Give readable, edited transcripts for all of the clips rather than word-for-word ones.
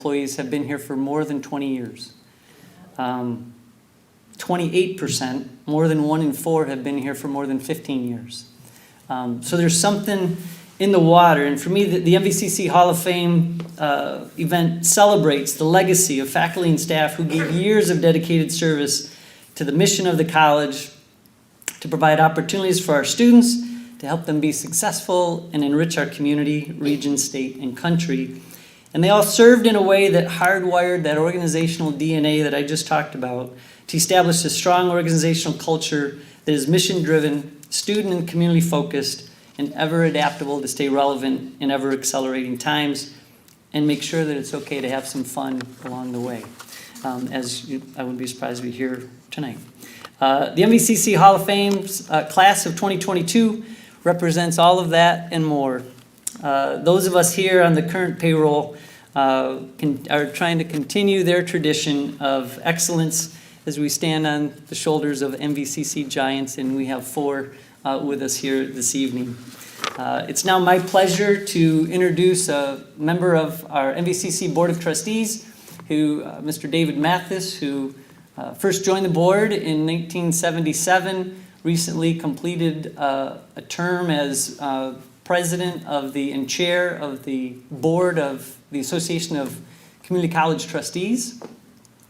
employees have been here for more than 20 years. 28%, more than 1 in 4, have been here for more than 15 years. So there's something in the water, and for me, the MVCC Hall of Fame event celebrates the legacy of faculty and staff who gave years of dedicated service to the mission of the college to provide opportunities for our students, to help them be successful and enrich our community, region, state, and country. And they all served in a way that hardwired that organizational DNA that I just talked about to establish a strong organizational culture that is mission-driven, student and community-focused, and ever-adaptable to stay relevant in ever-accelerating times, and make sure that it's okay to have some fun along the way, I wouldn't be surprised if you hear tonight. The MVCC Hall of Fame's class of 2022 represents all of that and more. Those of us here on the current payroll are trying to continue their tradition of excellence as we stand on the shoulders of MVCC giants, and we have 4 with us here this evening. It's now my pleasure to introduce a member of our MVCC Board of Trustees, Mr. David Mathis, who first joined the board in 1977, recently completed a term as president of and chair of the board of the Association of Community College Trustees,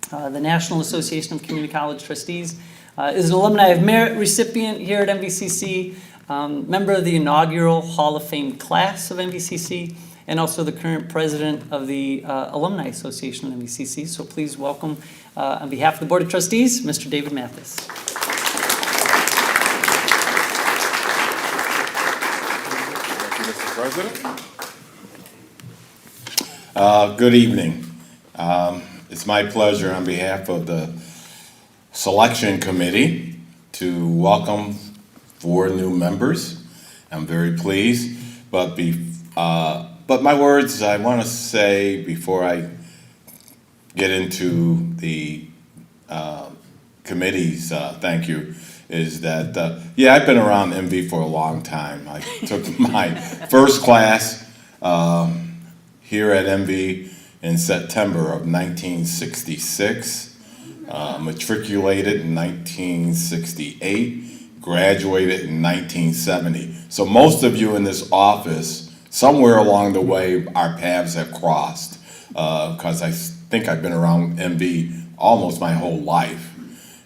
the National Association of Community College Trustees, is an Alumni of Merit recipient here at MVCC, member of the inaugural Hall of Fame class of MVCC, and also the current president of the Alumni Association of MVCC. So please welcome, on behalf of the Board of Trustees, Mr. David Mathis. President. Good evening. It's my pleasure on behalf of the selection committee to welcome 4 new members. I'm very pleased, but my words I want to say before I get into the committee's thank you is that, yeah, I've been around MV for a long time. I took my first class here at MV in September of 1966, matriculated in 1968, graduated in 1970. So most of you in this office, somewhere along the way, our paths have crossed, because I think I've been around MV almost my whole life,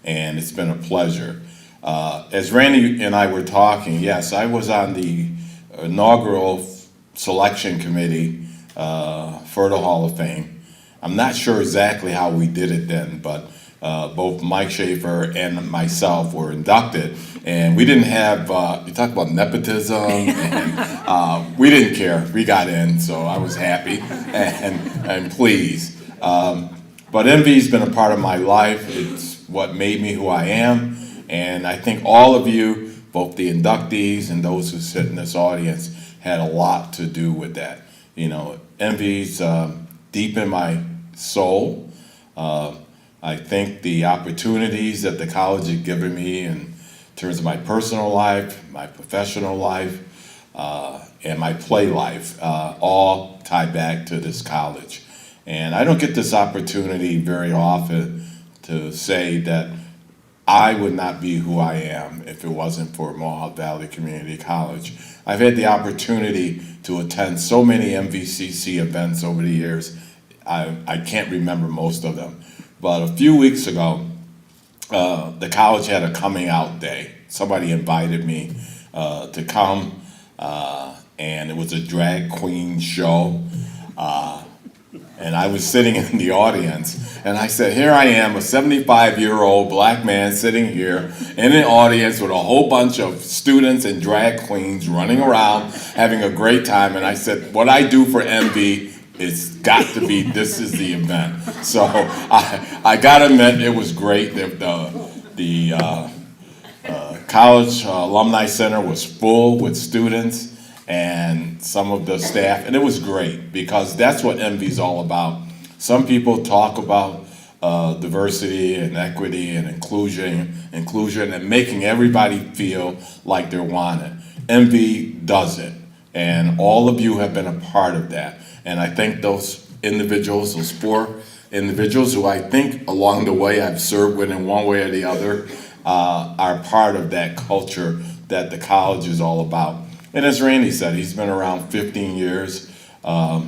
and it's been a pleasure. As Randy and I were talking, yes, I was on the inaugural selection committee for the Hall of Fame. I'm not sure exactly how we did it then, but both Mike Schaefer and myself were inducted, and we didn't have, you talk about nepotism, and we didn't care. We got in, so I was happy and pleased. But MV's been a part of my life. It's what made me who I am. And I think all of you, both the inductees and those who sit in this audience, had a lot to do with that. You know, MV's deep in my soul. I think the opportunities that the college has given me in terms of my personal life, my professional life, and my play life all tie back to this college. And I don't get this opportunity very often to say that I would not be who I am if it wasn't for Mohawk Valley Community College. I've had the opportunity to attend so many MVCC events over the years, I can't remember most of them. But a few weeks ago, the college had a coming out day. Somebody invited me to come, and it was a drag queen show. And I was sitting in the audience, and I said, here I am, a 75-year-old black man sitting here in an audience with a whole bunch of students and drag queens running around, having a great time. And I said, what I do for MV is got to be, this is the event. So I gotta admit, it was great. The college alumni center was full with students and some of the staff, and it was great because that's what MV's all about. Some people talk about diversity and equity and inclusion and making everybody feel like they're wanted. MV does it, and all of you have been a part of that. And I think those individuals, those 4 individuals who I think along the way I've served with in one way or the other, are part of that culture that the college is all about. And as Randy said, he's been around 15 years,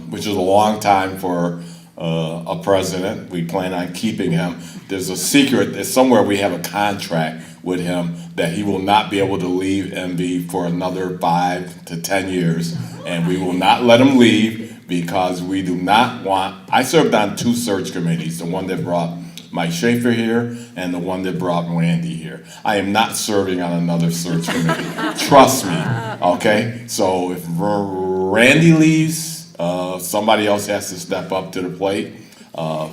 which is a long time for a president. We plan on keeping him. There's a secret that somewhere we have a contract with him that he will not be able to leave MV for another 5 to 10 years, and we will not let him leave because we do not want. I served on 2 search committees, the one that brought Mike Schaefer here and the one that brought Randy here. I am not serving on another search committee. Trust me, okay? So if Randy leaves, somebody else has to step up to the plate.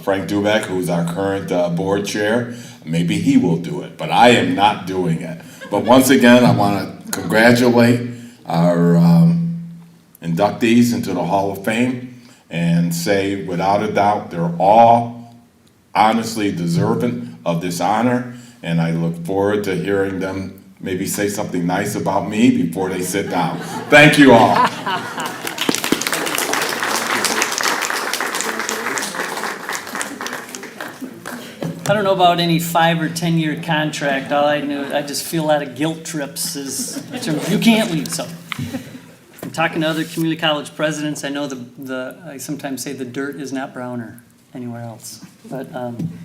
Frank Dubek, who's our current board chair, maybe he will do it, but I am not doing it. But once again, I want to congratulate our inductees into the Hall of Fame and say, without a doubt, they're all honestly deserving of this honor, and I look forward to hearing them maybe say something nice about me before they sit down. Thank you all. I don't know about any 5 or 10 year contract. All I knew, I just feel a lot of guilt trips is you can't leave. So I'm talking to other community college presidents. I know I sometimes say the dirt is not browner anywhere else, but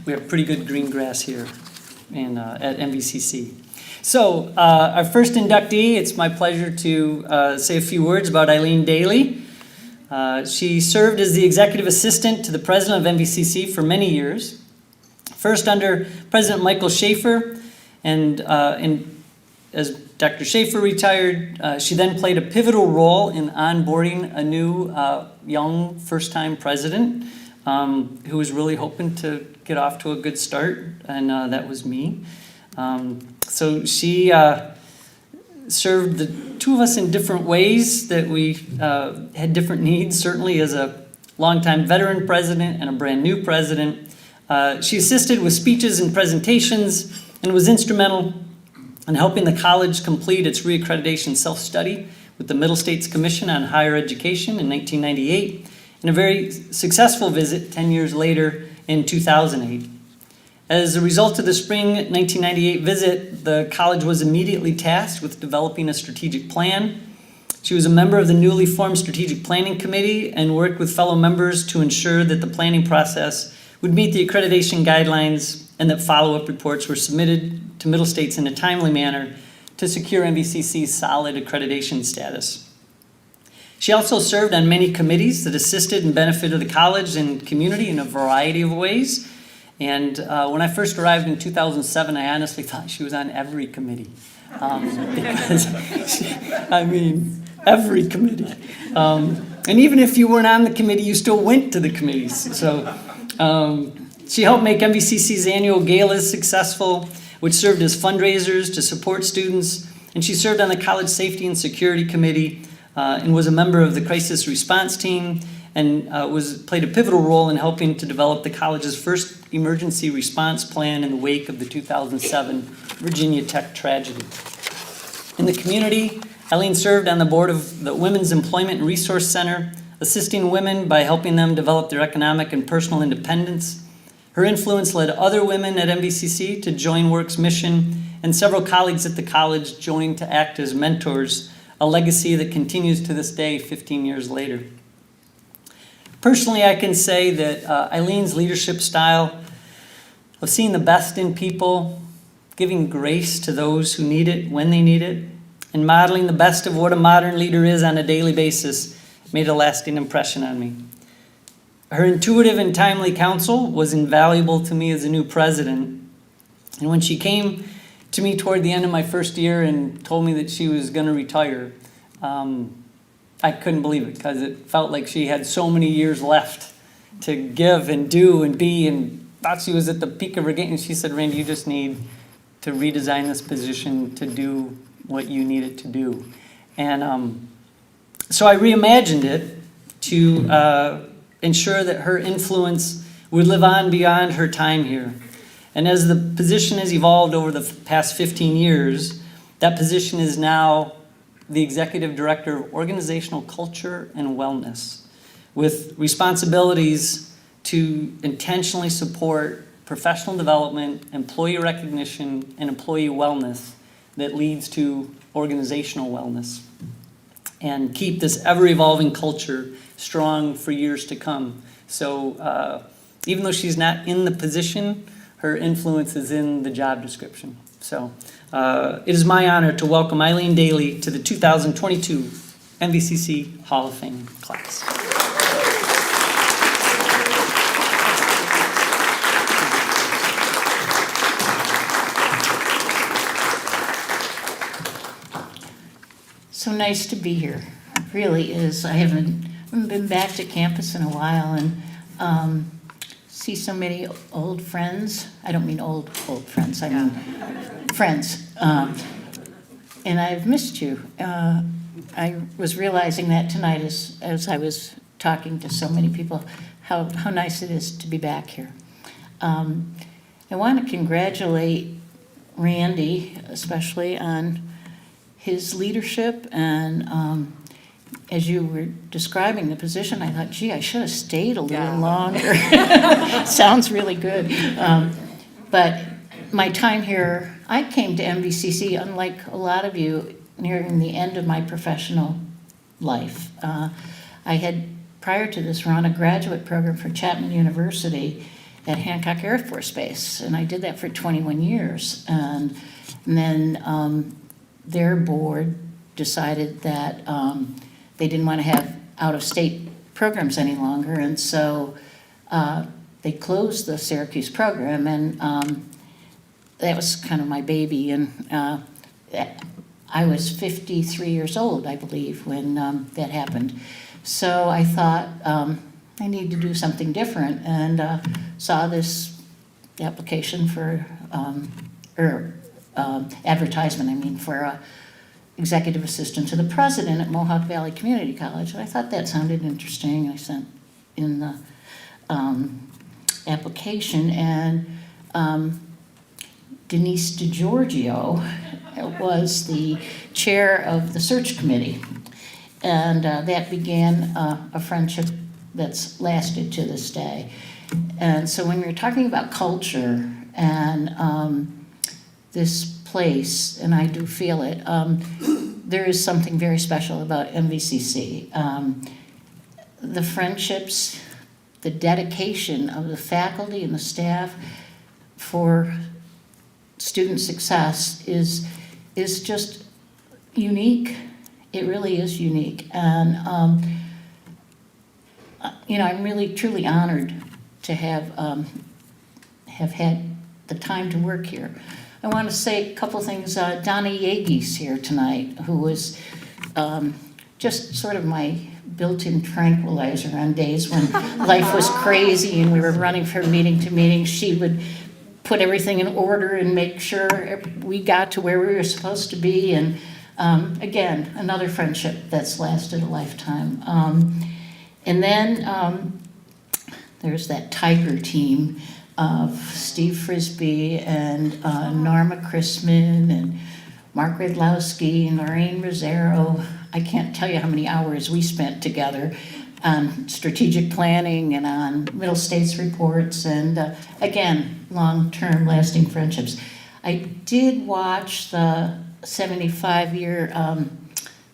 we have pretty good green grass here at MVCC. So our first inductee, it's my pleasure to say a few words about Eileen Daly. She served as the executive assistant to the president of MVCC for many years. First under President Michael Schaefer, and as Dr. Schaefer retired, she then played a pivotal role in onboarding a new young first-time president who was really hoping to get off to a good start, and that was me. So she served the 2 of us in different ways that we had different needs, certainly as a longtime veteran president and a brand new president. She assisted with speeches and presentations and was instrumental in helping the college complete its reaccreditation self-study with the Middle States Commission on Higher Education in 1998 and a very successful visit 10 years later in 2008. As a result of the spring 1998 visit, the college was immediately tasked with developing a strategic plan. She was a member of the newly formed Strategic Planning Committee and worked with fellow members to ensure that the planning process would meet the accreditation guidelines and that follow-up reports were submitted to Middle States in a timely manner to secure MVCC's solid accreditation status. She also served on many committees that assisted and benefited the college and community in a variety of ways. And when I first arrived in 2007, I honestly thought she was on every committee. Because, every committee. And even if you weren't on the committee, you still went to the committees. So she helped make MVCC's annual galas successful, which served as fundraisers to support students. And she served on the College Safety and Security Committee and was a member of the Crisis Response Team and played a pivotal role in helping to develop the college's first emergency response plan in the wake of the 2007 Virginia Tech tragedy. In the community, Eileen served on the board of the Women's Employment and Resource Center, assisting women by helping them develop their economic and personal independence. Her influence led other women at MVCC to join Work's mission, and several colleagues at the college joined to act as mentors, a legacy that continues to this day, 15 years later. Personally, I can say that Eileen's leadership style of seeing the best in people, giving grace to those who need it when they need it, and modeling the best of what a modern leader is on a daily basis made a lasting impression on me. Her intuitive and timely counsel was invaluable to me as a new president. And when she came to me toward the end of my first year and told me that she was going to retire, I couldn't believe it because it felt like she had so many years left to give and do and be, and thought she was at the peak of her game. And she said, "Randy, you just need to redesign this position to do what you need it to do." And so I reimagined it to ensure that her influence would live on beyond her time here. And as the position has evolved over the past 15 years, that position is now the Executive Director of Organizational Culture and Wellness, with responsibilities to intentionally support professional development, employee recognition, and employee wellness that leads to organizational wellness, and keep this ever-evolving culture strong for years to come. So even though she's not in the position, her influence is in the job description. So it is my honor to welcome Eileen Daly to the 2022 MVCC Hall of Fame class. So nice to be here, really is. I haven't been back to campus in a while, and see so many old friends. I don't mean old friends, I mean friends. And I've missed you. I was realizing that tonight as I was talking to so many people, how nice it is to be back here. I want to congratulate Randy, especially on his leadership, and as you were describing the position, I thought, gee, I should have stayed a little longer. Sounds really good. But my time here, I came to MVCC, unlike a lot of you, nearing the end of my professional life. I had, prior to this, run a graduate program for Chapman University at Hancock Air Force Base, and I did that for 21 years. And then their board decided that they didn't want to have out-of-state programs any longer, and so they closed the Syracuse program, and that was kind of my baby. And I was 53 years old, I believe, when that happened. So I thought I need to do something different, and saw this application for, advertisement, I mean, for executive assistant to the president at Mohawk Valley Community College. And I thought that sounded interesting. I sent in the application, and Denise DiGiorgio was the chair of the search committee. And that began a friendship that's lasted to this day. And so when we're talking about culture and this place, and I do feel it, there is something very special about MVCC. The friendships, the dedication of the faculty and the staff for student success is just unique. It really is unique. And I'm really truly honored to have had the time to work here. I want to say a couple things. Donnie Yeage's here tonight, who was just sort of my built-in tranquilizer on days when life was crazy and we were running from meeting to meeting. She would put everything in order and make sure we got to where we were supposed to be. And again, another friendship that's lasted a lifetime. And then there's that Tiger team of Steve Frisbee and Norma Chrisman and Mark Redlowski and Lorraine Rosero. I can't tell you how many hours we spent together on strategic planning and on Middle States reports, and again, long-term lasting friendships. I did watch the 75-year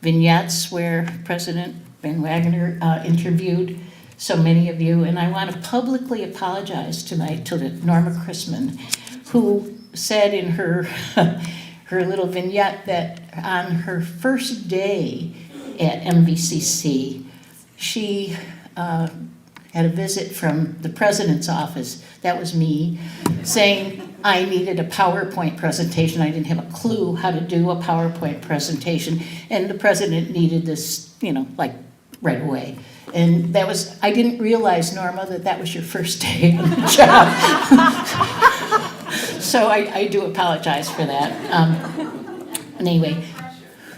vignettes where President Ben Wagner interviewed so many of you, and I want to publicly apologize tonight to Norma Chrisman, who said in her her little vignette that on her first day at MVCC, she had a visit from the president's office, that was me, saying I needed a PowerPoint presentation. I didn't have a clue how to do a PowerPoint presentation, and the president needed this, like right away. And that was, I didn't realize, Norma, that was your first day on the job. So I do apologize for that. Anyway,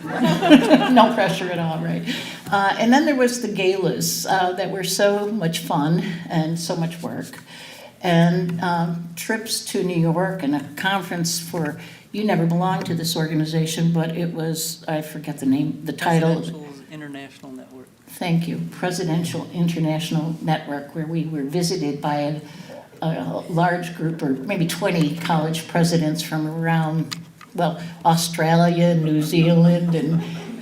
no pressure at all, right? And then there was the galas that were so much fun and so much work. And trips to New York and a conference for, you never belonged to this organization, but it was, I forget the name, the title. International Network. Thank you. Presidential International Network, where we were visited by a large group, or maybe 20 college presidents from around, well, Australia, New Zealand,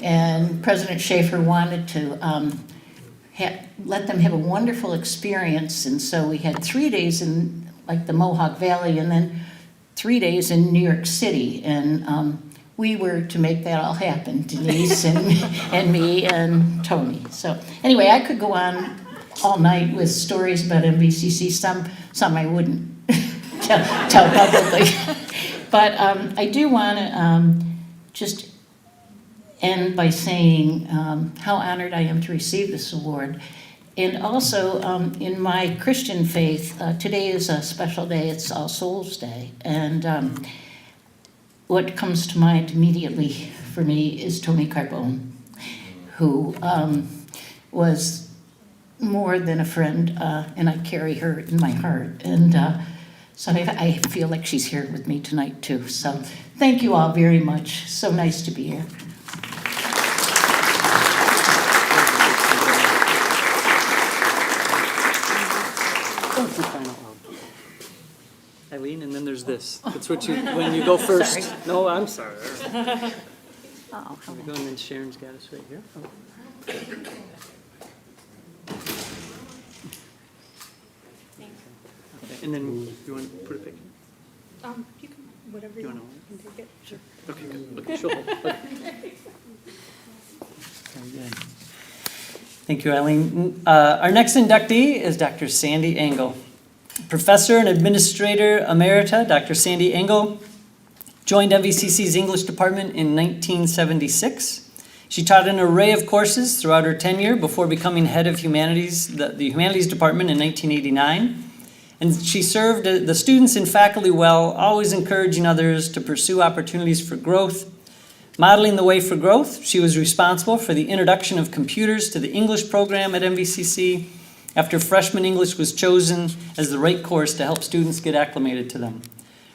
and President Schaefer wanted to let them have a wonderful experience. And so we had 3 days in like the Mohawk Valley and then 3 days in New York City. And we were to make that all happen, Denise and me and Tony. So anyway, I could go on all night with stories about MVCC. Some I wouldn't tell publicly. But I do want to just end by saying how honored I am to receive this award. And also, in my Christian faith, today is a special day. It's All Souls Day. And what comes to mind immediately for me is Tony Carbone, who was more than a friend, and I carry her in my heart. And so I feel like she's here with me tonight, too. So thank you all very much. So nice to be here. Eileen, and then there's this. That's what you, when you go first. Sorry. No, I'm sorry. Oh, Here we go, and then Sharon's got us right here. Okay, and then you want to put a picture? You can, whatever You you want want, to? you can take it, sure. Okay, good. Okay, she'll hold. Okay. Very good. Thank you, Eileen. Our next inductee is Dr. Sandy Engel. Professor and Administrator Emerita, Dr. Sandy Engel, joined MVCC's English department in 1976. She taught an array of courses throughout her tenure before becoming head of humanities, the humanities department in 1989. And she served the students and faculty well, always encouraging others to pursue opportunities for growth. Modeling the way for growth, she was responsible for the introduction of computers to the English program at MVCC after freshman English was chosen as the right course to help students get acclimated to them.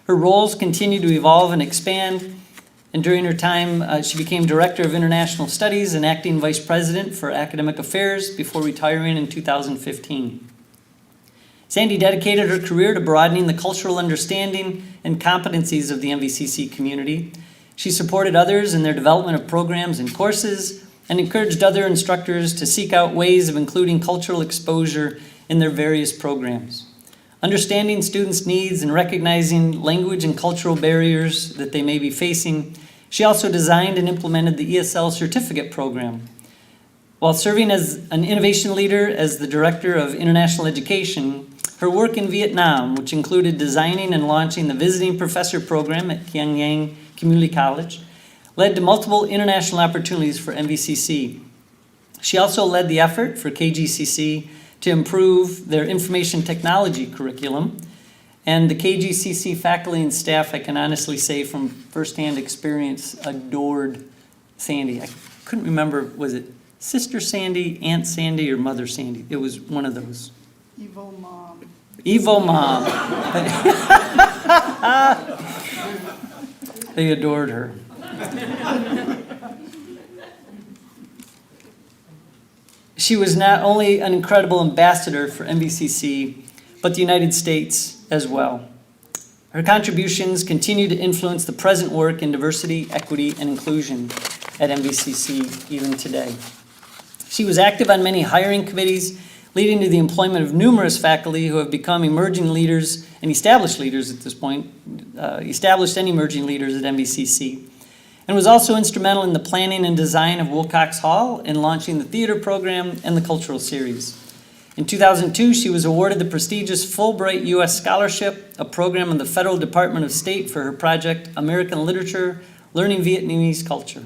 Her roles continued to evolve and expand, and during her time, she became Director of International Studies and Acting Vice President for Academic Affairs before retiring in 2015. Sandy dedicated her career to broadening the cultural understanding and competencies of the MVCC community. She supported others in their development of programs and courses, and encouraged other instructors to seek out ways of including cultural exposure in their various programs. Understanding students' needs and recognizing language and cultural barriers that they may be facing, she also designed and implemented the ESL certificate program. While serving as an innovation leader as the Director of International Education, her work in Vietnam, which included designing and launching the Visiting Professor program at Kiang Yang Community College, led to multiple international opportunities for MVCC. She also led the effort for KGCC to improve their information technology curriculum, and the KGCC faculty and staff, I can honestly say from firsthand experience, adored Sandy. I couldn't remember, was it Sister Sandy, Aunt Sandy, or Mother Sandy? It was one of those. Evo mom. Evo Mom. They adored her. She was not only an incredible ambassador for MVCC, but the United States as well. Her contributions continue to influence the present work in diversity, equity, and inclusion at MVCC even today. She was active on many hiring committees, leading to the employment of numerous faculty who have become emerging leaders and established leaders at this point, established and emerging leaders at MVCC, and was also instrumental in the planning and design of Wilcox Hall and launching the theater program and the cultural series. In 2002, she was awarded the prestigious Fulbright U.S. Scholarship, a program of the Federal Department of State for her project, American Literature, Learning Vietnamese Culture.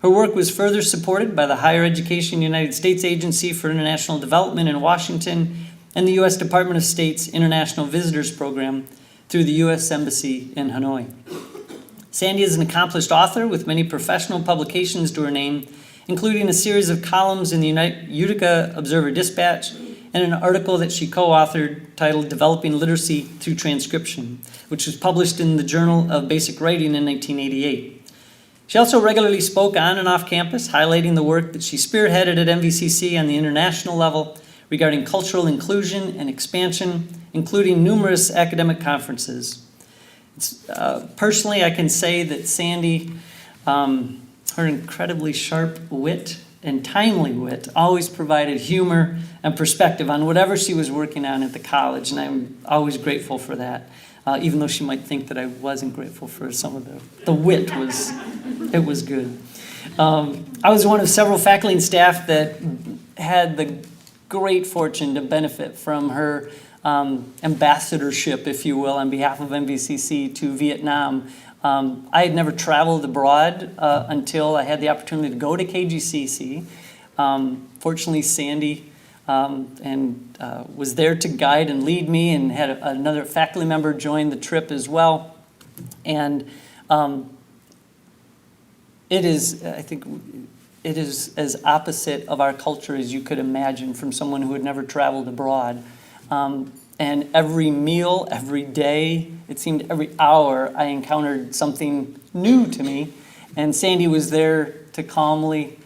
Her work was further supported by the Higher Education United States Agency for International Development in Washington and the U.S. Department of State's International Visitors Program through the U.S. Embassy in Hanoi. Sandy is an accomplished author with many professional publications to her name, including a series of columns in the Utica Observer Dispatch and an article that she co-authored titled Developing Literacy Through Transcription, which was published in the Journal of Basic Writing in 1988. She also regularly spoke on and off campus, highlighting the work that she spearheaded at MVCC on the international level regarding cultural inclusion and expansion, including numerous academic conferences. Personally, I can say that Sandy, her incredibly sharp wit and timely wit always provided humor and perspective on whatever she was working on at the college, and I'm always grateful for that. Even though she might think that I wasn't grateful for some of the wit was good. I was one of several faculty and staff that had the great fortune to benefit from her ambassadorship, if you will, on behalf of MVCC to Vietnam. I had never traveled abroad until I had the opportunity to go to KGCC. Fortunately, Sandy was there to guide and lead me, and had another faculty member join the trip as well. And I think it is as opposite of our culture as you could imagine from someone who had never traveled abroad. And every meal, every day, it seemed every hour, I encountered something new to me. And Sandy was there to calmly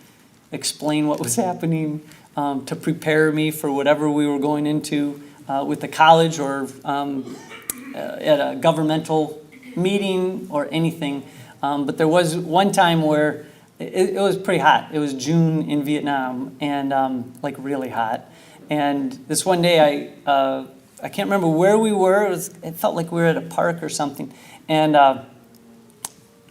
explain what was happening, to prepare me for whatever we were going into with the college or at a governmental meeting or anything. But there was one time where it was pretty hot. It was June in Vietnam, and like really hot. And this one day, I can't remember where we were. It felt like we were at a park or something. And I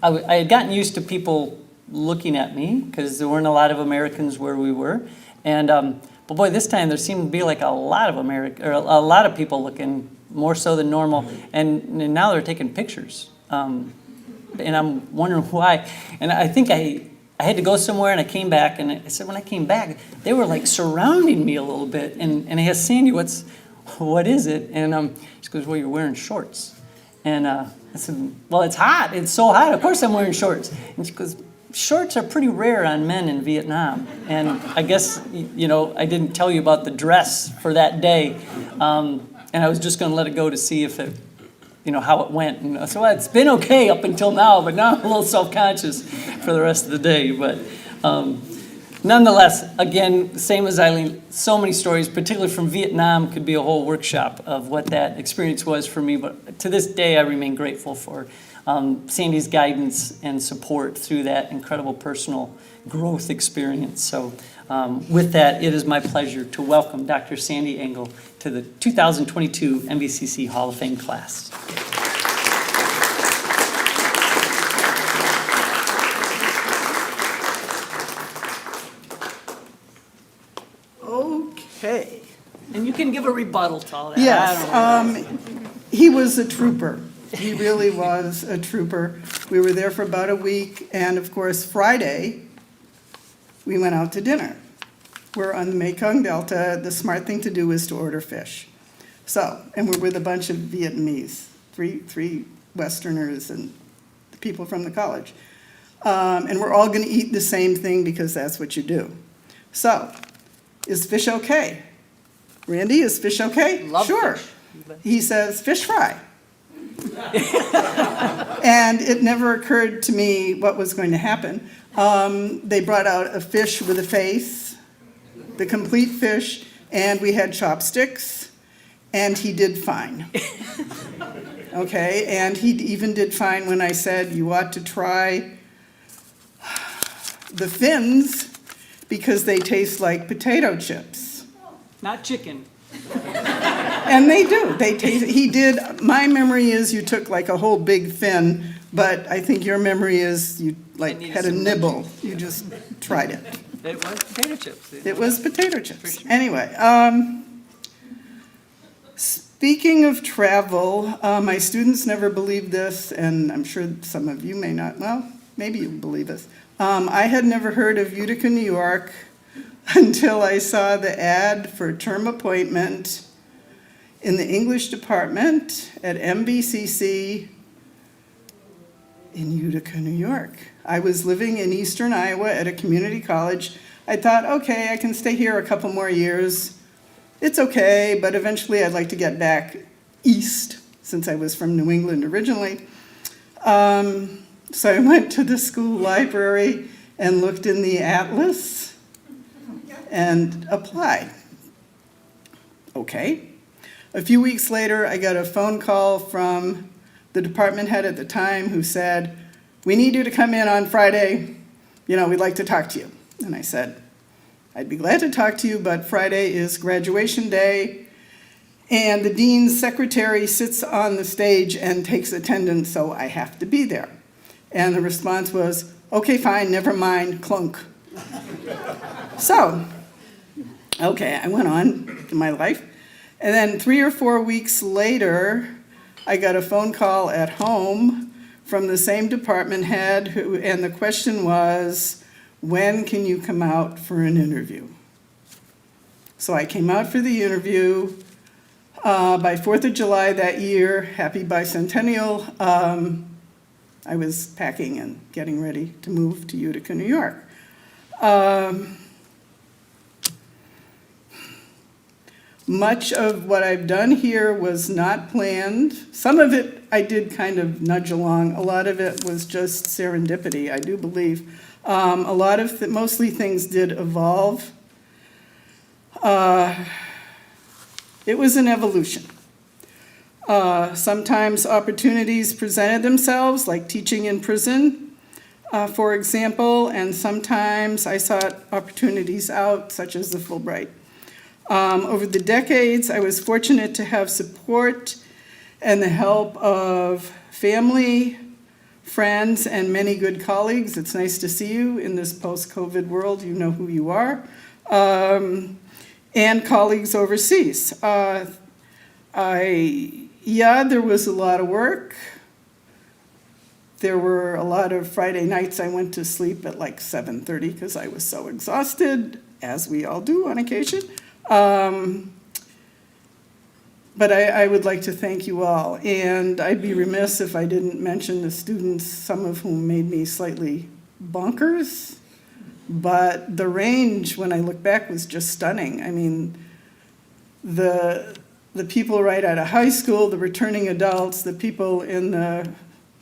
had gotten used to people looking at me because there weren't a lot of Americans where we were. And but boy, this time there seemed to be like a lot of people looking, more so than normal. And now they're taking pictures. And I'm wondering why. And I think I had to go somewhere, and I came back, and I said when I came back, they were like surrounding me a little bit. And I asked Sandy, what is it? And she goes, well, you're wearing shorts. And I said, well, it's hot. It's so hot. Of course I'm wearing shorts. And she goes, shorts are pretty rare on men in Vietnam. And I guess, I didn't tell you about the dress for that day. And I was just going to let it go to see if it, how it went. And I said, well, it's been okay up until now, but now I'm a little self-conscious for the rest of the day. But nonetheless, again, same as Eileen, so many stories, particularly from Vietnam, could be a whole workshop of what that experience was for me. But to this day, I remain grateful for Sandy's guidance and support through that incredible personal growth experience. So with that, it is my pleasure to welcome Dr. Sandy Engel to the 2022 MVCC Hall of Fame class. Okay. And you can give a rebuttal to all that. Yes, he was a trooper. He really was a trooper. We were there for about a week, and of course, Friday, we went out to dinner. We're on the Mekong Delta. The smart thing to do is to order fish. So, and we're with a bunch of Vietnamese, three Westerners and the people from the college. And we're all gonna eat the same thing because that's what you do. So, is fish okay? Randy, is fish okay? Love sure. fish. He says, fish fry. And it never occurred to me what was going to happen. They brought out a fish with a face, the complete fish, and we had chopsticks, and he did fine. Okay, and he even did fine when I said, you ought to try the fins because they taste like potato chips. Not chicken. And they do. They taste. He did. My memory is you took like a whole big fin, but I think your memory is you like had a nibble. You just tried it. It was potato chips. It was potato chips. Anyway, speaking of travel, my students never believed this, and I'm sure some of you may not. Well, maybe you believe this. I had never heard of Utica, New York, until I saw the ad for a term appointment in the English department at MVCC in Utica, New York. I was living in eastern Iowa at a community college. I thought, okay, I can stay here a couple more years. It's okay, but eventually I'd like to get back east, since I was from New England originally. So I went to the school library and looked in the atlas and applied. Okay. A few weeks later, I got a phone call from the department head at the time who said, "We need you to come in on Friday. We'd like to talk to you." And I said, "I'd be glad to talk to you, but Friday is graduation day, and the dean's secretary sits on the stage and takes attendance, so I have to be there." And the response was, "Okay, fine, never mind, clunk." So, okay, I went on to my life. And then 3 or 4 weeks later, I got a phone call at home from the same department head, and the question was, "When can you come out for an interview?" So I came out for the interview. By 4th of July that year, happy bicentennial, I was packing and getting ready to move to Utica, New York. Much of what I've done here was not planned. Some of it I did kind of nudge along. A lot of it was just serendipity, I do believe. Mostly things did evolve. It was an evolution. Sometimes opportunities presented themselves, like teaching in prison, for example, and sometimes I sought opportunities out, such as the Fulbright. Over the decades, I was fortunate to have support and the help of family, friends, and many good colleagues. It's nice to see you in this post-COVID world. You know who you are. And colleagues overseas. There was a lot of work. There were a lot of Friday nights I went to sleep at like 7:30 because I was so exhausted, as we all do on occasion. But I would like to thank you all, and I'd be remiss if I didn't mention the students, some of whom made me slightly bonkers, but the range, when I look back, was just stunning. I mean, the people right out of high school, the returning adults, the people in the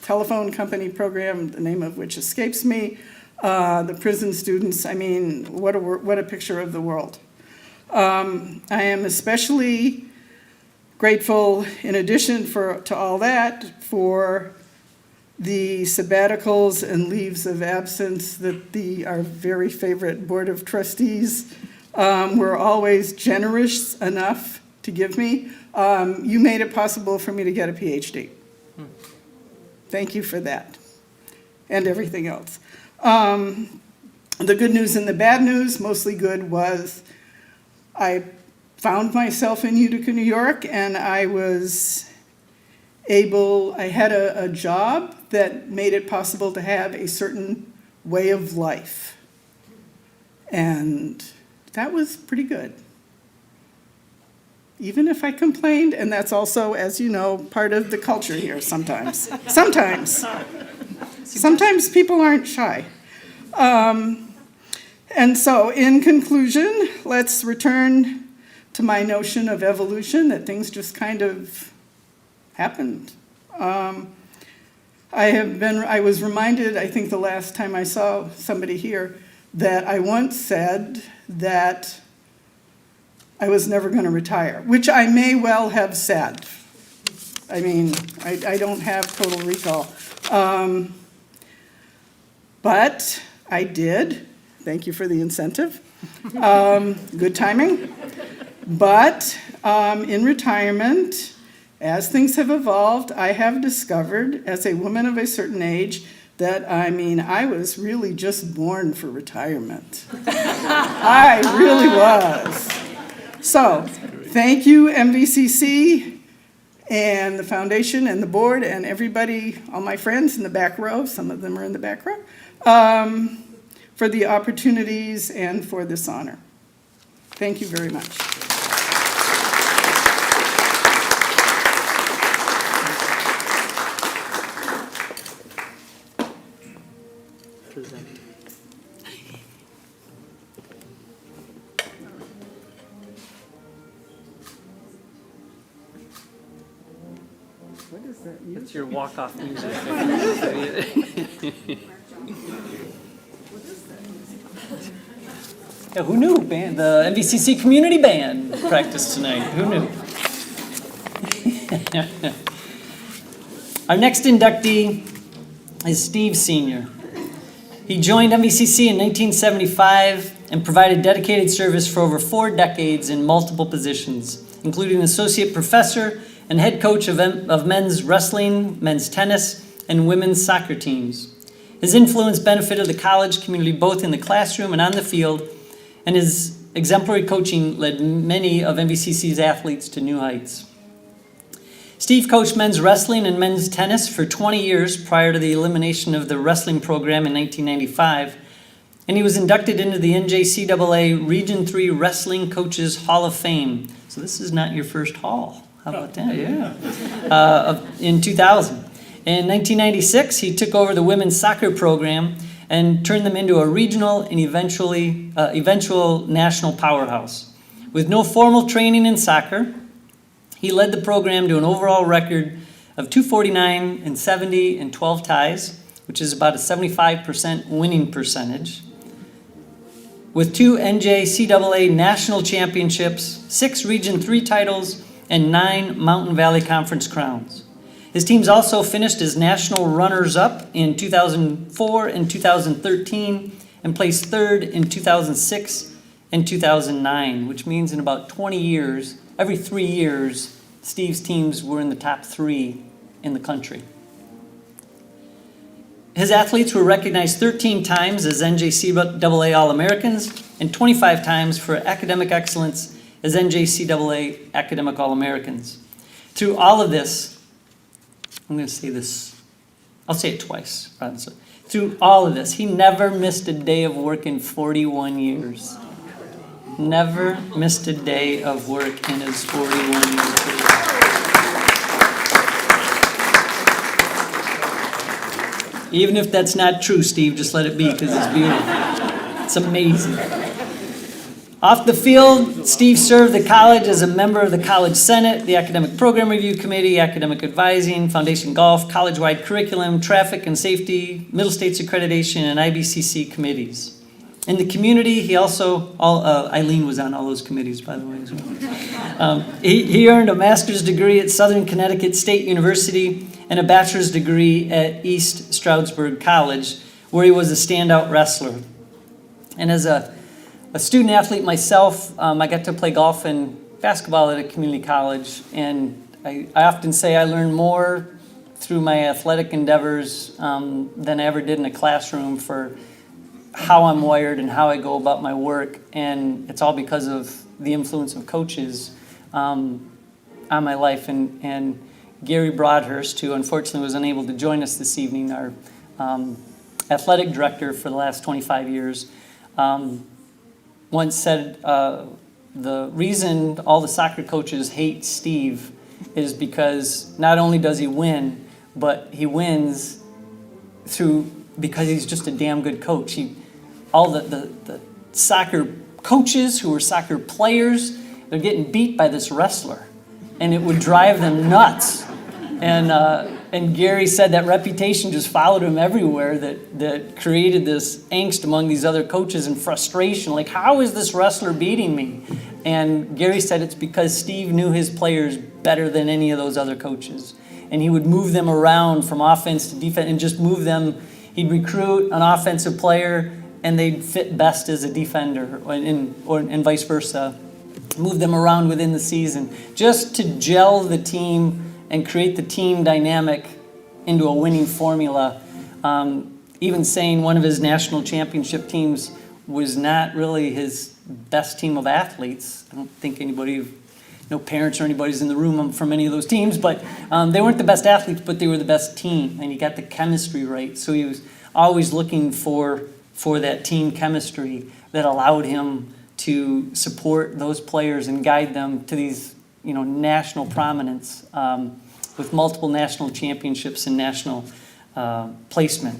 telephone company program, the name of which escapes me, the prison students. I mean, what a picture of the world. I am especially grateful, in addition to all that, for the sabbaticals and leaves of absence that our very favorite Board of Trustees were always generous enough to give me. You made it possible for me to get a PhD. Thank you for that, and everything else. The good news and the bad news, mostly good, was I found myself in Utica, New York, and I had a job that made it possible to have a certain way of life. And that was pretty good. Even if I complained, and that's also, as you know, part of the culture here sometimes. Sometimes people aren't shy. And so, in conclusion, let's return to my notion of evolution, that things just kind of happened. I was reminded, I think the last time I saw somebody here, that I once said that I was never going to retire, which I may well have said. I mean, I don't have total recall. But I did. Thank you for the incentive. Good timing. But in retirement, as things have evolved, I have discovered, as a woman of a certain age, that, I was really just born for retirement. I really was. So, thank you, MVCC, and the foundation, and the board, and everybody, all my friends in the back row, some of them are in the back row, for the opportunities and for this honor. Thank you very much. What is that It's music? your walk-off music. Yeah, who knew? The MVCC Community Band practiced tonight. Who knew? Our next inductee is Steve Sr. He joined MVCC in 1975 and provided dedicated service for over 4 decades in multiple positions, including associate professor and head coach of men's wrestling, men's tennis, and women's soccer teams. His influence benefited the college community both in the classroom and on the field, and his exemplary coaching led many of MVCC's athletes to new heights. Steve coached men's wrestling and men's tennis for 20 years prior to the elimination of the wrestling program in 1995, and he was inducted into the NJCAA Region 3 Wrestling Coaches Hall of Fame. So this is not your first hall. How about that? Yeah. In 2000. In 1996, he took over the women's soccer program and turned them into a regional and eventual national powerhouse. With no formal training in soccer, he led the program to an overall record of 249 and 70 and 12 ties, which is about a 75% winning percentage, with 2 NJCAA national championships, 6 Region 3 titles, and 9 Mountain Valley Conference crowns. His teams also finished as national runners-up in 2004 and 2013 and placed 3rd in 2006 and 2009, which means in about 20 years, every 3 years, Steve's teams were in the top 3 in the country. His athletes were recognized 13 times as NJCAA All-Americans and 25 times for academic excellence as NJCAA Academic All-Americans. Through all of this, I'm going to say this, I'll say it twice. Through all of this, he never missed a day of work in 41 years. Never missed a day of work in his 41 years. Even if that's not true, Steve, just let it be because it's beautiful. It's amazing. Off the field, Steve served the college as a member of the College Senate, the Academic Program Review Committee, Academic Advising, Foundation Golf, College-Wide Curriculum, Traffic and Safety, Middle States Accreditation, and IBCC committees. In the community, he also, Eileen was on all those committees, by the way, as well. He earned a master's degree at Southern Connecticut State University and a bachelor's degree at East Stroudsburg College, where he was a standout wrestler. And as a student athlete myself, I got to play golf and basketball at a community college, and I often say I learned more through my athletic endeavors than I ever did in a classroom for how I'm wired and how I go about my work, and it's all because of the influence of coaches on my life. And Gary Broadhurst, who unfortunately was unable to join us this evening, our athletic director for the last 25 years, once said the reason all the soccer coaches hate Steve is because not only does he win, but he wins because he's just a damn good coach. All the soccer coaches who were soccer players, they're getting beat by this wrestler, and it would drive them nuts. And Gary said that reputation just followed him everywhere, that created this angst among these other coaches and frustration. Like, how is this wrestler beating me? And Gary said it's because Steve knew his players better than any of those other coaches. And he would move them around from offense to defense and just move them. He'd recruit an offensive player and they'd fit best as a defender, and vice versa. Move them around within the season just to gel the team and create the team dynamic into a winning formula. Even saying one of his national championship teams was not really his best team of athletes. I don't think no parents or anybody's in the room from any of those teams, but they weren't the best athletes, but they were the best team, and he got the chemistry right. So he was always looking for that team chemistry that allowed him to support those players and guide them to these national prominence with multiple national championships and national placement.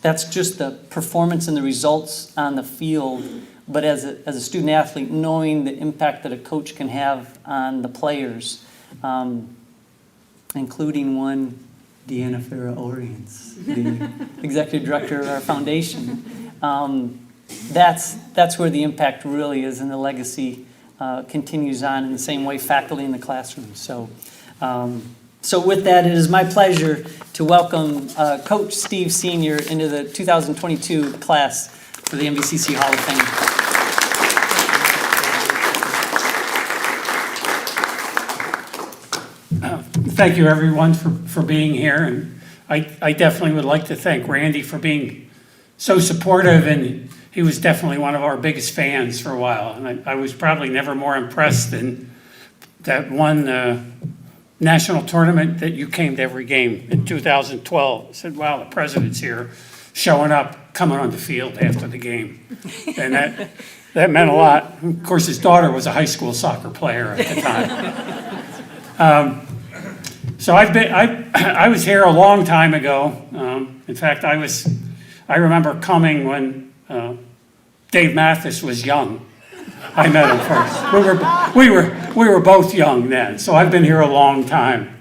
That's just the performance and the results on the field. But as a student athlete, knowing the impact that a coach can have on the players, including one Deanna Farah Oriens, the executive director of our foundation. That's where the impact really is, and the legacy continues on in the same way, faculty in the classroom. So with that, it is my pleasure to welcome Coach Steve Sr. into the 2022 class for the MVCC Hall of Fame. Thank you, everyone, for being here. And I definitely would like to thank Randy for being so supportive, and he was definitely one of our biggest fans for a while. And I was probably never more impressed than that one national tournament that you came to every game in 2012. I said, wow, the president's here, showing up, coming on the field after the game. And that meant a lot. Of course, his daughter was a high school soccer player at the time. So I was here a long time ago. In fact, I remember coming when Dave Mathis was young. I met him first. We were both young then, so I've been here a long time.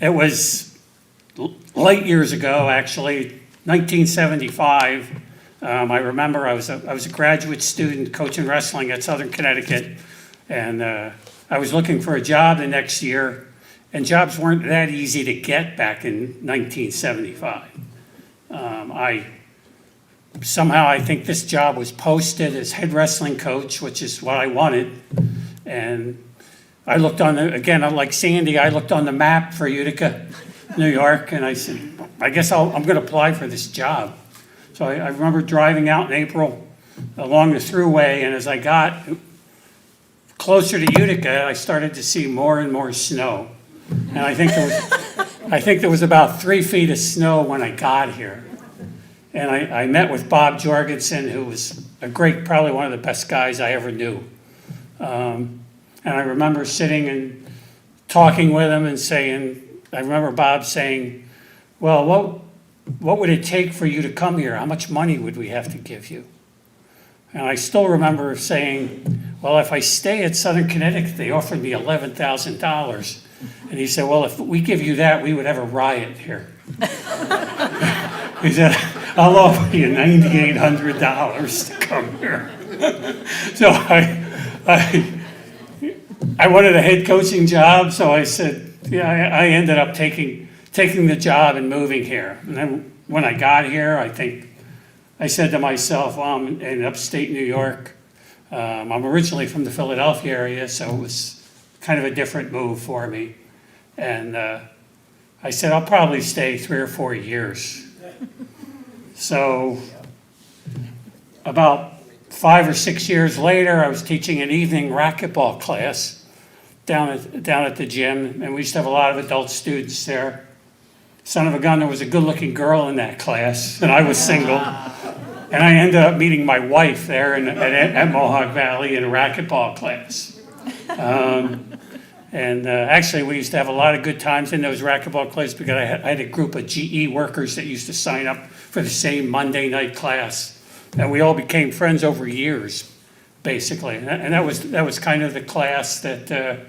It was late years ago, actually, 1975. I remember I was a graduate student coaching wrestling at Southern Connecticut, and I was looking for a job the next year, and jobs weren't that easy to get back in 1975. I think this job was posted as head wrestling coach, which is what I wanted. And I looked unlike Sandy, I looked on the map for Utica, New York, and I said, I guess I'm going to apply for this job. So I remember driving out in April along the thruway, and as I got closer to Utica, I started to see more and more snow. And I think there was about 3 feet of snow when I got here. And I met with Bob Jorgensen, who was probably one of the best guys I ever knew. And I remember sitting and talking with him and I remember Bob saying, well, what would it take for you to come here? How much money would we have to give you? And I still remember saying, well, if I stay at Southern Connecticut, they offered me $11,000. And he said, well, if we give you that, we would have a riot here. He said, I'll offer you $9,800 to come here. So I wanted a head coaching job, so I said, yeah, I ended up taking the job and moving here. And then when I got here, I said to myself, well, I'm in upstate New York. I'm originally from the Philadelphia area, so it was kind of a different move for me. And I said, I'll probably stay 3 or 4 years. So about 5 or 6 years later, I was teaching an evening racquetball class down at the gym, and we used to have a lot of adult students there. Son of a gun, there was a good-looking girl in that class, and I was single. And I ended up meeting my wife there at Mohawk Valley in a racquetball class. Actually, we used to have a lot of good times in those racquetball classes because I had a group of GE workers that used to sign up for the same Monday night class. And we all became friends over years, basically. And that was kind of the class that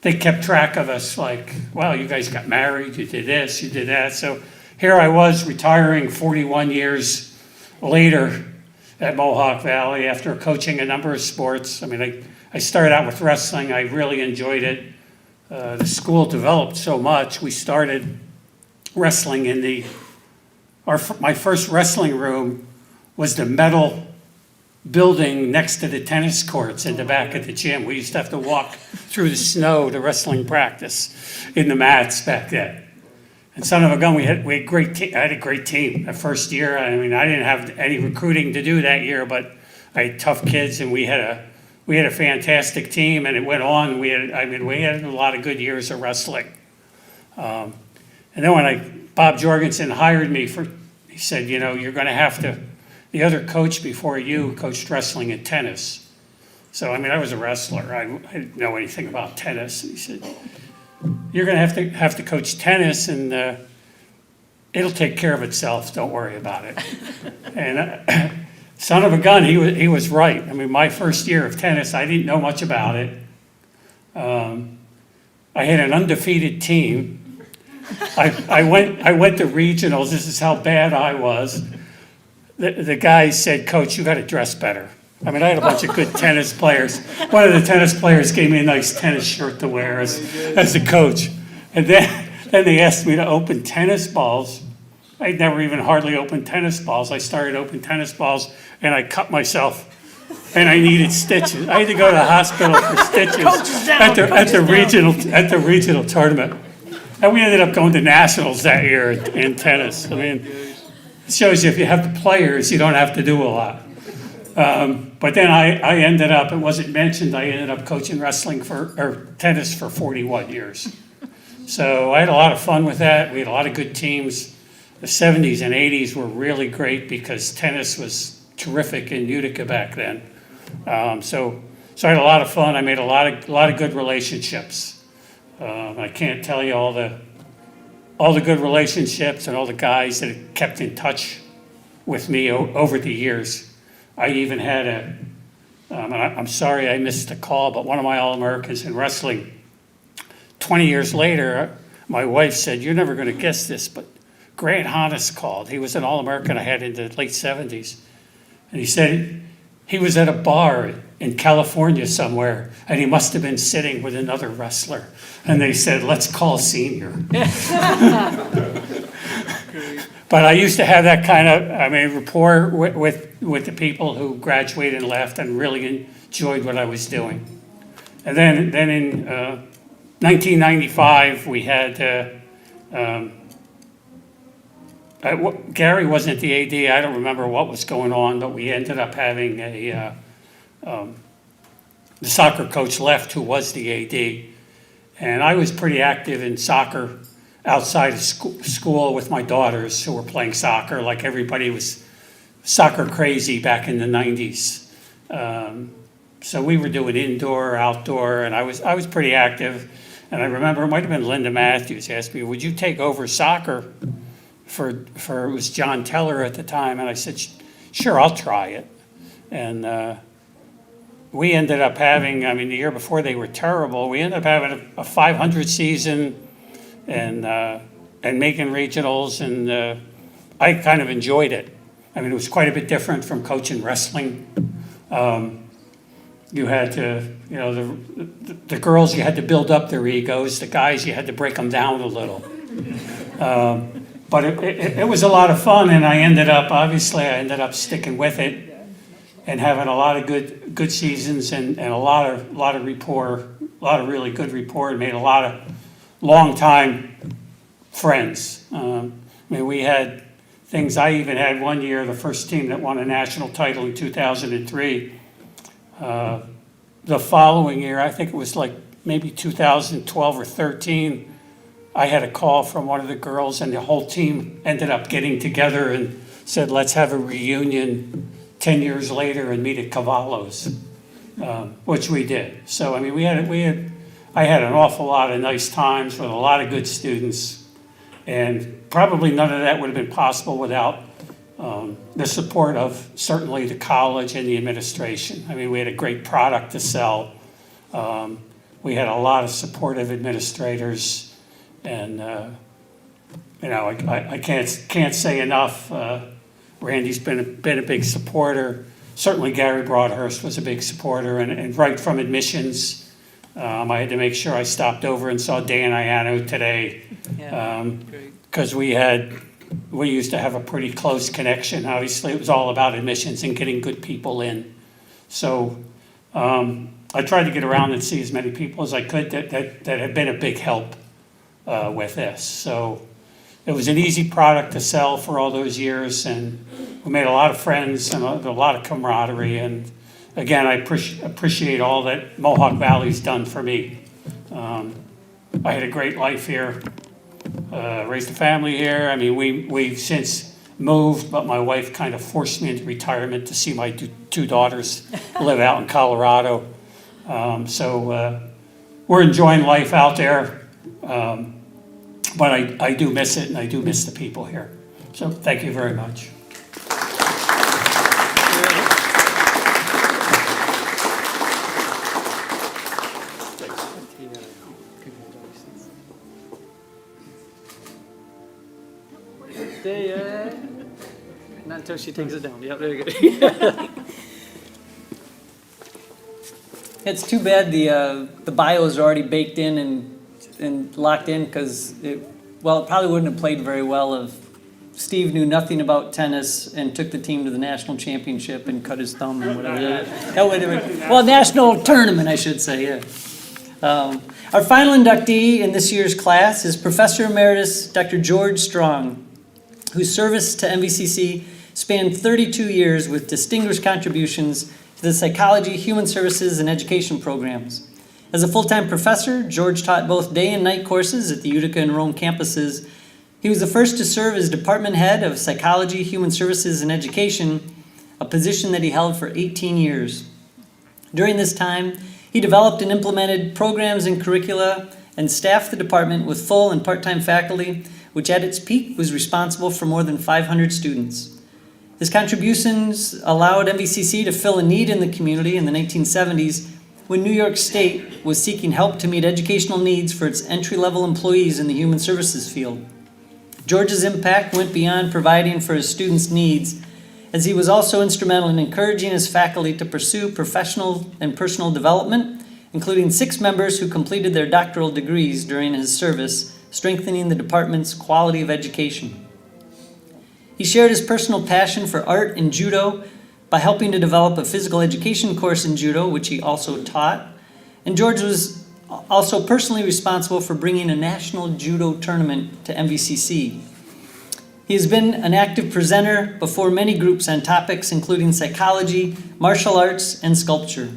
they kept track of us, like, wow, you guys got married, you did this, you did that. So here I was retiring 41 years later at Mohawk Valley after coaching a number of sports. I mean, I started out with wrestling. I really enjoyed it. The school developed so much. We started wrestling in my first wrestling room was the metal building next to the tennis courts in the back of the gym. We used to have to walk through the snow to wrestling practice in the mats back then. And son of a gun, we had I had a great team that first year. I mean, I didn't have any recruiting to do that year, but I had tough kids, and we had a fantastic team, and it went on. We had a lot of good years of wrestling. And then when Bob Jorgensen hired me he said, you're going to have to. The other coach before you coached wrestling and tennis. So, I was a wrestler. I didn't know anything about tennis. He said, you're going to have to coach tennis, and it'll take care of itself. Don't worry about it. And son of a gun, he was right. My first year of tennis, I didn't know much about it. I had an undefeated team. I went to regionals. This is how bad I was. The guy said, "Coach, you got to dress better." I mean, I had a bunch of good tennis players. One of the tennis players gave me a nice tennis shirt to wear as a coach. And then they asked me to open tennis balls. I'd never even hardly opened tennis balls. I started opening tennis balls and I cut myself and I needed stitches. I had to go to the hospital for stitches at the regional tournament. And we ended up going to nationals that year in tennis. I mean, it shows you if you have the players, you don't have to do a lot. But then I ended up, it wasn't mentioned, I ended up coaching tennis for 41 years. So I had a lot of fun with that. We had a lot of good teams. The 70s and 80s were really great because tennis was terrific in Utica back then. So I had a lot of fun. I made a lot of good relationships. I can't tell you all the good relationships and all the guys that have kept in touch with me over the years. I even had I'm sorry I missed the call, but one of my All-Americans in wrestling, 20 years later, my wife said, "You're never going to guess this, but Grant Hannes called." He was an All-American I had in the late 70s. And he said he was at a bar in California somewhere, and he must have been sitting with another wrestler. And they said, "Let's call Senior." But I used to have that kind of, rapport with the people who graduated and left and really enjoyed what I was doing. And then in 1995, we had, Gary wasn't the AD, I don't remember what was going on, but we ended up having the soccer coach left who was the AD. And I was pretty active in soccer outside of school with my daughters who were playing soccer, like everybody was soccer crazy back in the 90s. So we were doing indoor, outdoor, and I was pretty active. And I remember it might have been Linda Matthews asked me, "Would you take over soccer for it was John Teller at the time?" And I said, "Sure, I'll try it." And we ended up having, the year before they were terrible, we ended up having a 500 season and making regionals, and I kind of enjoyed it. It was quite a bit different from coaching wrestling. You had to, the girls, you had to build up their egos. The guys, you had to break them down a little. But it was a lot of fun, and I ended up sticking with it and having a lot of good seasons and a lot of rapport, a lot of really good rapport, and made a lot of long-time friends. We had things. I even had one year, the first team that won a national title in 2003. The following year, I think it was like maybe 2012 or 13, I had a call from one of the girls, and the whole team ended up getting together and said, "Let's have a reunion 10 years later and meet at Cavallo's," which we did. So, I had an awful lot of nice times with a lot of good students, and probably none of that would have been possible without the support of certainly the college and the administration. We had a great product to sell. We had a lot of supportive administrators, and I can't say enough. Randy's been a big supporter. Certainly Gary Broadhurst was a big supporter, and right from admissions, I had to make sure I stopped over and saw Dan Ianno today, because we used to have a pretty close connection. Obviously, it was all about admissions and getting good people in. So I tried to get around and see as many people as I could that have been a big help with this. So it was an easy product to sell for all those years, and we made a lot of friends and a lot of camaraderie. And again, I appreciate all that Mohawk Valley's done for me. I had a great life here. Raised a family here. We've since moved, but my wife kind of forced me into retirement to see my two daughters live out in Colorado. So we're enjoying life out there, but I do miss it, and I do miss the people here. So thank you very much. Stay. Not until she takes it down. Yep, there you go. It's too bad the bios are already baked in and locked in because it probably wouldn't have played very well if Steve knew nothing about tennis and took the team to the national championship and cut his thumb and whatever. That would have been, national tournament, I should say, yeah. Our final inductee in this year's class is Professor Emeritus Dr. George Strong, whose service to MVCC spanned 32 years with distinguished contributions to the psychology, human services, and education programs. As a full-time professor, George taught both day and night courses at the Utica and Rome campuses. He was the first to serve as department head of psychology, human services, and education, a position that he held for 18 years. During this time, he developed and implemented programs and curricula and staffed the department with full and part-time faculty, which at its peak was responsible for more than 500 students. His contributions allowed MVCC to fill a need in the community in the 1970s when New York State was seeking help to meet educational needs for its entry-level employees in the human services field. George's impact went beyond providing for his students' needs, as he was also instrumental in encouraging his faculty to pursue professional and personal development, including 6 members who completed their doctoral degrees during his service, strengthening the department's quality of education. He shared his personal passion for art and judo by helping to develop a physical education course in judo, which he also taught. And George was also personally responsible for bringing a national judo tournament to MVCC. He has been an active presenter before many groups on topics including psychology, martial arts, and sculpture.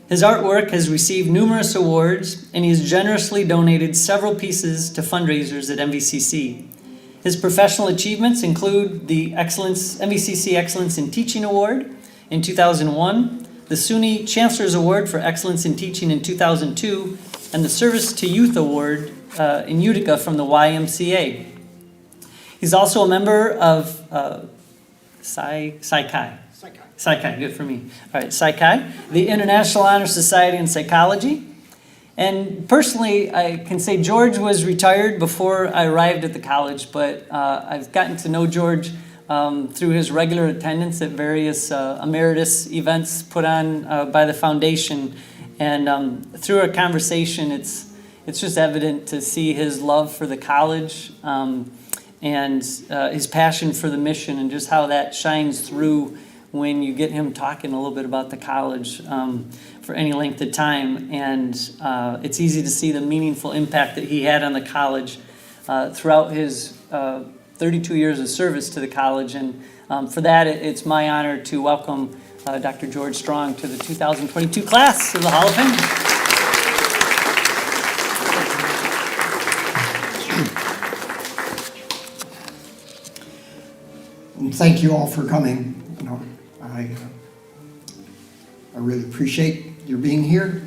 His artwork has received numerous awards, and he has generously donated several pieces to fundraisers at MVCC. His professional achievements include the MVCC Excellence in Teaching Award in 2001, the SUNY Chancellor's Award for Excellence in Teaching in 2002, and the Service to Youth Award in Utica from the YMCA. He's also a member of Psi Chi, good for me. All right, Psi Chi, the International Honor Society in Psychology. And personally, I can say George was retired before I arrived at the college, but I've gotten to know George through his regular attendance at various emeritus events put on by the foundation. And through our conversation, it's just evident to see his love for the college and his passion for the mission, and just how that shines through when you get him talking a little bit about the college for any length of time. And it's easy to see the meaningful impact that he had on the college throughout his 32 years of service to the college. And for that, it's my honor to welcome Dr. George Strong to the 2022 class of the Hall of Fame. And thank you all for coming. You know, I really appreciate your being here.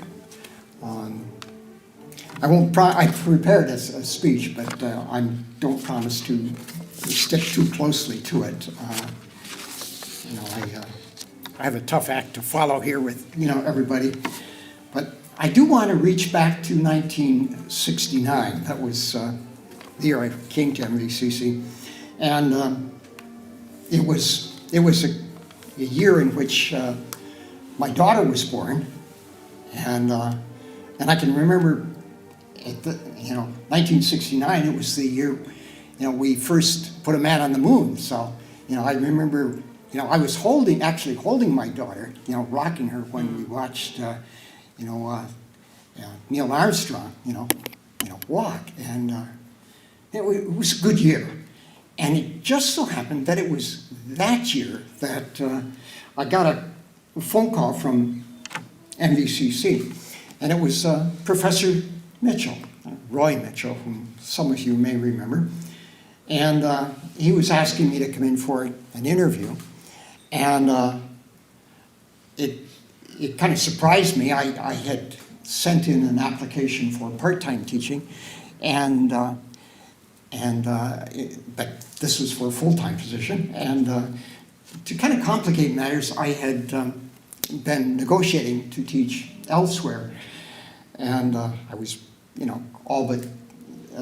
I prepared a speech, but I don't promise to stick too closely to it. I have a tough act to follow here with everybody, but I do want to reach back to 1969. That was the year I came to MVCC, and it was a year in which my daughter was born, and I can remember 1969. It was the year we first put a man on the moon. So I remember I was holding my daughter, rocking her when we watched Neil Armstrong walk, and it was a good year. And it just so happened that it was that year that I got a phone call from MVCC, and it was Professor Mitchell, Roy Mitchell, whom some of you may remember, and he was asking me to come in for an interview, and it kind of surprised me. I had sent in an application for part-time teaching, but this was for a full-time position. And to kind of complicate matters, I had been negotiating to teach elsewhere, and I was, all but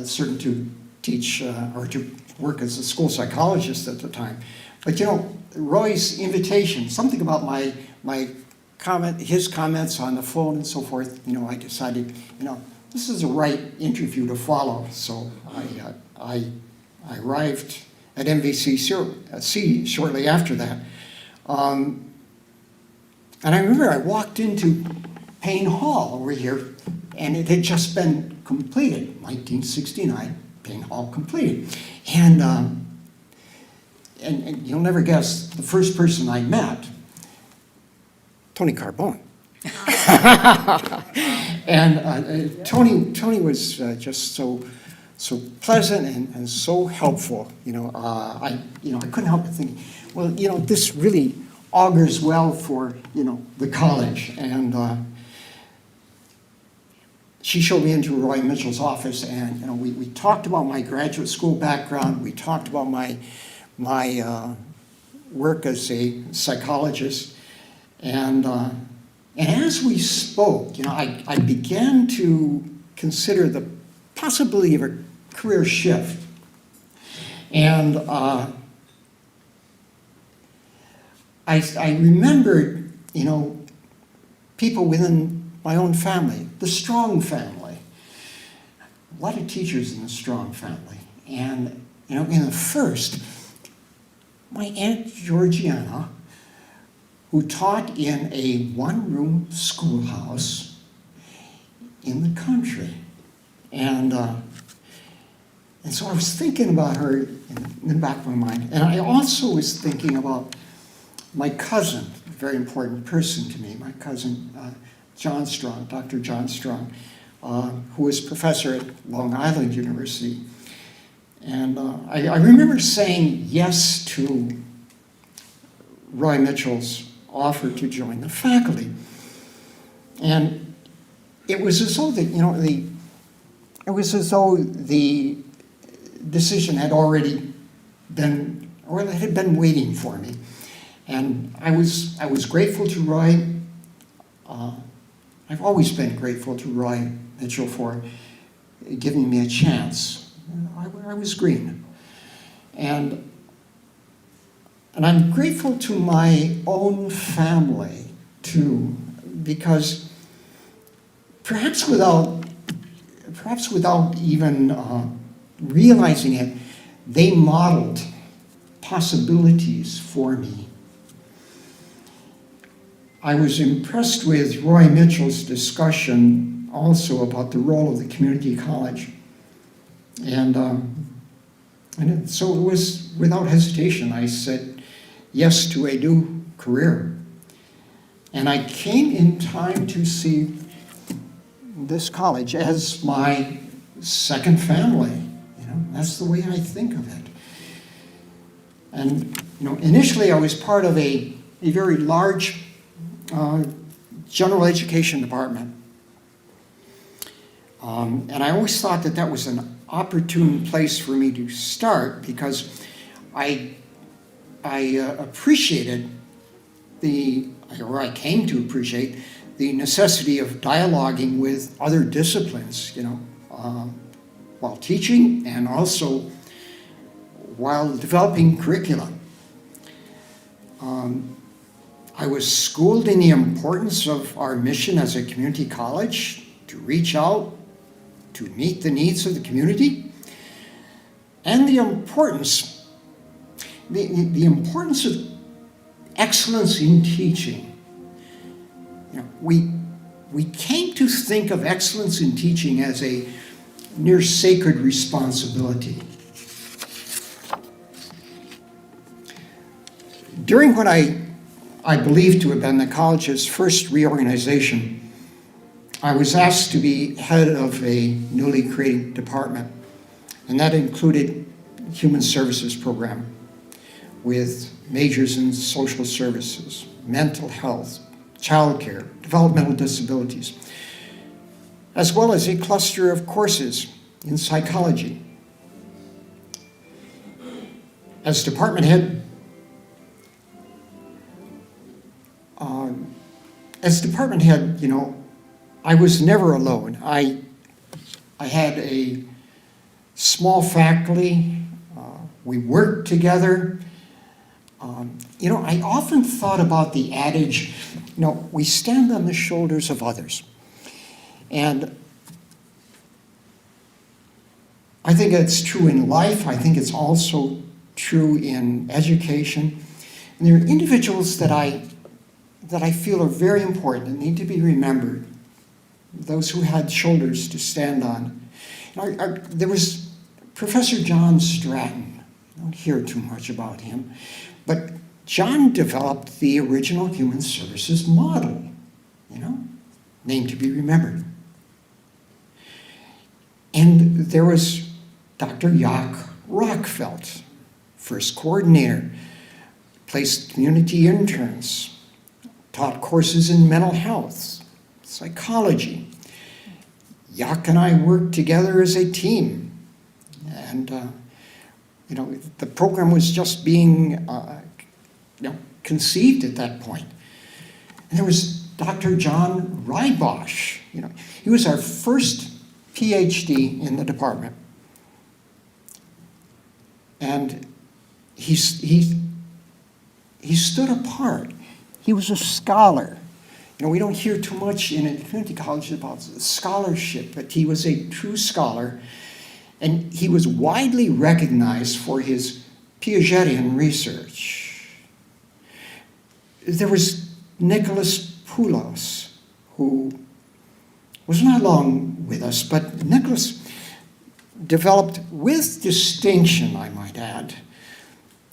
certain to teach or to work as a school psychologist at the time. But you know, Roy's invitation, something about my comment, his comments on the phone and so forth, you know, I decided, you know, this is the right interview to follow. So I arrived at MVCC shortly after that. And I remember I walked into Payne Hall over here, and it had just been completed, 1969, Payne Hall completed. And you'll never guess, the first person I met, Tony Carbone. And Tony was just so pleasant and so helpful. You know, I couldn't help but think, well, you know, this really augurs well for, you know, the college. And she showed me into Roy Mitchell's office, and you know, we talked about my graduate school background. We talked about my work as a psychologist, and as we spoke, you know, I began to consider the possibility of a career shift, and I remembered, you know, people within my own family, the Strong family. A lot of teachers in the Strong family. And, you know, in the first, my Aunt Georgiana, who taught in a one-room schoolhouse in the country. And so I was thinking about her in the back of my mind. And I also was thinking about my cousin, a very important person to me, my cousin, John Strong, Dr. John Strong, who was professor at Long Island University. And I remember saying yes to Roy Mitchell's offer to join the faculty. And it was as though the decision had already been, or it had been waiting for me. And I was grateful to Roy. I've always been grateful to Roy Mitchell for giving me a chance. I was green. And I'm grateful to my own family, too, because perhaps without even realizing it, they modeled possibilities for me. I was impressed with Roy Mitchell's discussion also about the role of the community college. And so it was without hesitation, I said yes to a new career. And I came in time to see this college as my second family. You know, that's the way I think of it. And you know, initially I was part of a very large general education department. And I always thought that was an opportune place for me to start because I appreciated I came to appreciate the necessity of dialoguing with other disciplines, you know, while teaching and also while developing curricula. I was schooled in the importance of our mission as a community college to reach out, to meet the needs of the community, and the importance of excellence in teaching. You know, we came to think of excellence in teaching as a near sacred responsibility. During what I believe to have been the college's first reorganization, I was asked to be head of a newly created department, and that included human services program with majors in social services, mental health, childcare, developmental disabilities, as well as a cluster of courses in psychology. As department head, you know, I was never alone. I had a small faculty. We worked together. I often thought about the adage, we stand on the shoulders of others. And I think it's true in life. I think it's also true in education. And there are individuals that I feel are very important and need to be remembered. Those who had shoulders to stand on. There was Professor John Stratton. I don't hear too much about him. But John developed the original human services model, name to be remembered. And there was Dr. Jaak Rockfeldt, first coordinator, placed community interns, taught courses in mental health, psychology. Jaak and I worked together as a team. And, the program was just being conceived at that point. And there was Dr. John Rybosch. He was our first PhD in the department. And he stood apart. He was a scholar. We don't hear too much in a community college about scholarship, but he was a true scholar. And he was widely recognized for his Piagetian research. There was Nicholas Poulos, who was not long with us, but Nicholas developed with distinction, I might add,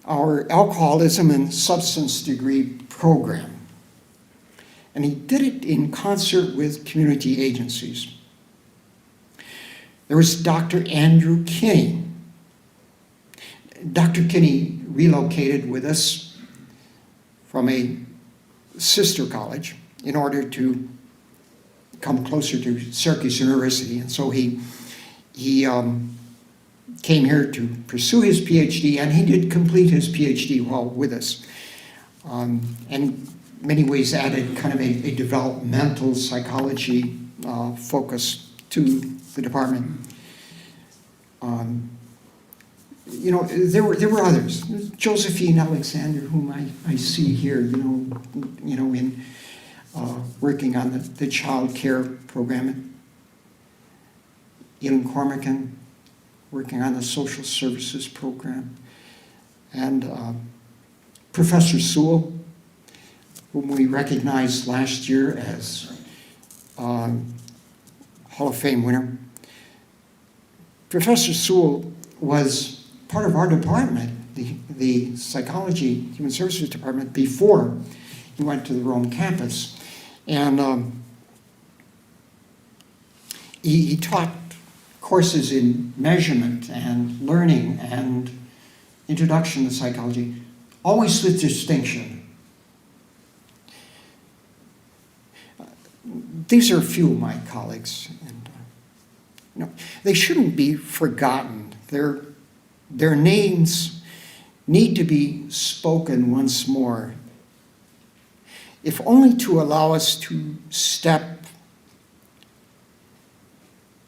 our alcoholism and substance degree program. And he did it in concert with community agencies. There was Dr. Andrew Kinney. Dr. Kinney relocated with us from a sister college in order to come closer to Syracuse University. And so he came here to pursue his PhD, and he did complete his PhD while with us. And in many ways added kind of a developmental psychology focus to the department. There were others. Josephine Alexander, whom I see here, in working on the child care program. Ian Cormican, working on the social services program. And Professor Sewell, whom we recognized last year as Hall of Fame winner. Professor Sewell was part of our department, the psychology, human services department, before he went to the Rome campus. And he taught courses in measurement and learning and introduction to psychology, always with distinction. These are a few of my colleagues, and they shouldn't be forgotten. Their names need to be spoken once more, if only to allow us to step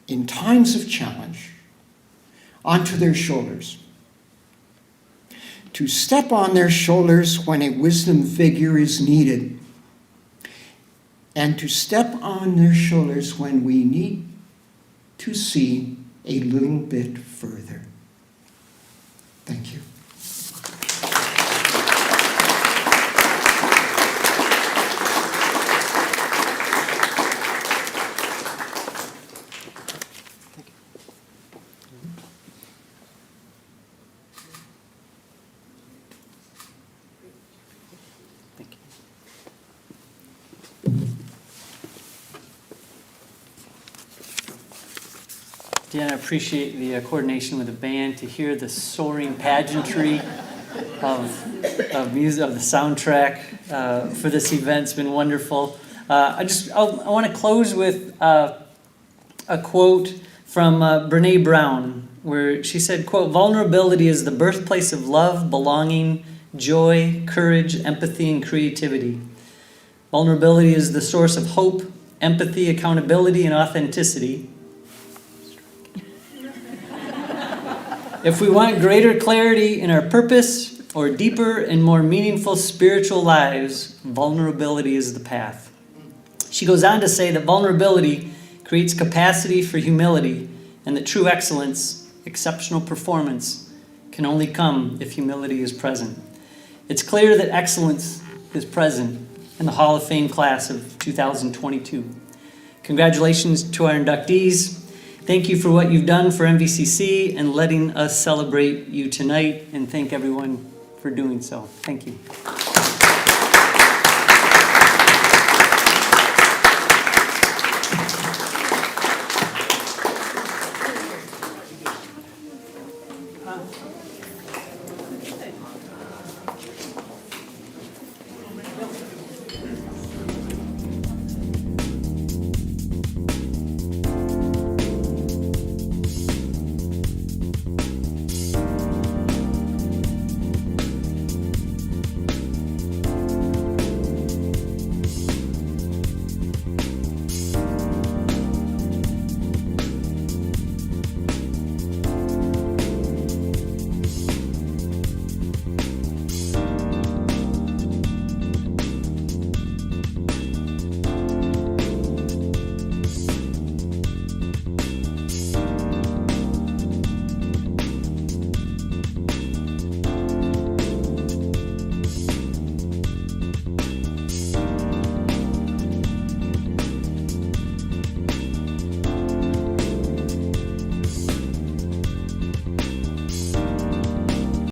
in times of challenge onto their shoulders, to step on their shoulders when a wisdom figure is needed, and to step on their shoulders when we need to see a little bit further. Thank you. Dan, I appreciate the coordination with the band, to hear the soaring pageantry of music, of the soundtrack for this event. It's been wonderful. I want to close with a quote from Brene Brown, where she said, quote, "Vulnerability is the birthplace of love, belonging, joy, courage, empathy, and creativity. Vulnerability is the source of hope, empathy, accountability, and authenticity. If we want greater clarity in our purpose or deeper and more meaningful spiritual lives, vulnerability is the path. She goes on to say that vulnerability creates capacity for humility, and that true excellence, exceptional performance, can only come if humility is present. It's clear that excellence is present in the Hall of Fame class of 2022. Congratulations to our inductees. Thank you for what you've done for MVCC and letting us celebrate you tonight, and thank everyone for doing so. Thank you.